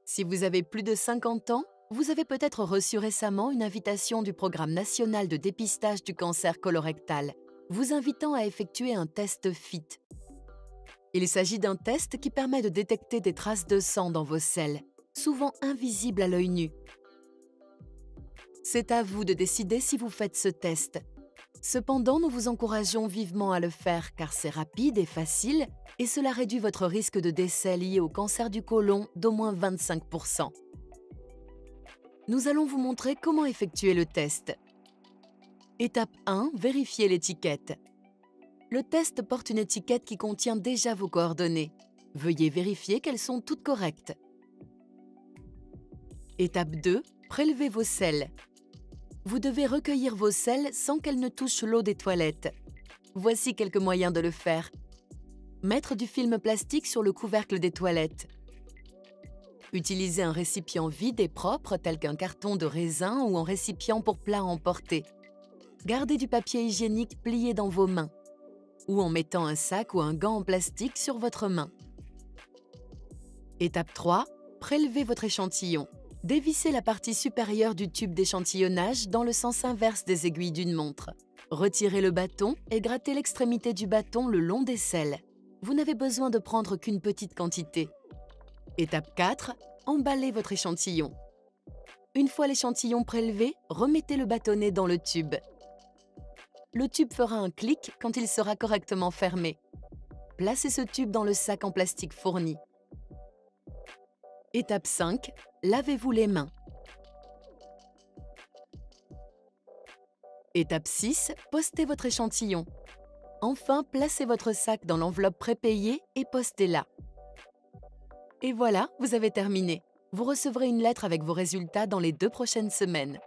Si vous avez plus de 50 ans, vous avez peut-être reçu récemment une invitation du Programme national de dépistage du cancer colorectal, vous invitant à effectuer un test FIT. Il s'agit d'un test qui permet de détecter des traces de sang dans vos selles, souvent invisibles à l'œil nu. C'est à vous de décider si vous faites ce test. Cependant, nous vous encourageons vivement à le faire car c'est rapide et facile et cela réduit votre risque de décès lié au cancer du côlon d'au moins 25%. Nous allons vous montrer comment effectuer le test. Étape 1. Vérifiez l'étiquette. Le test porte une étiquette qui contient déjà vos coordonnées. Veuillez vérifier qu'elles sont toutes correctes. Étape 2. Prélevez vos selles. Vous devez recueillir vos selles sans qu'elles ne touchent l'eau des toilettes. Voici quelques moyens de le faire. Mettre du film plastique sur le couvercle des toilettes. Utilisez un récipient vide et propre tel qu'un carton de raisin ou un récipient pour plat à emporter. Gardez du papier hygiénique plié dans vos mains ou en mettant un sac ou un gant en plastique sur votre main. Étape 3. Prélevez votre échantillon. Dévissez la partie supérieure du tube d'échantillonnage dans le sens inverse des aiguilles d'une montre. Retirez le bâton et grattez l'extrémité du bâton le long des selles. Vous n'avez besoin de prendre qu'une petite quantité. Étape 4. Emballez votre échantillon. Une fois l'échantillon prélevé, remettez le bâtonnet dans le tube. Le tube fera un clic quand il sera correctement fermé. Placez ce tube dans le sac en plastique fourni. Étape 5. Lavez-vous les mains. Étape 6. Postez votre échantillon. Enfin, placez votre sac dans l'enveloppe prépayée et postez-la. Et voilà, vous avez terminé. Vous recevrez une lettre avec vos résultats dans les 2 prochaines semaines.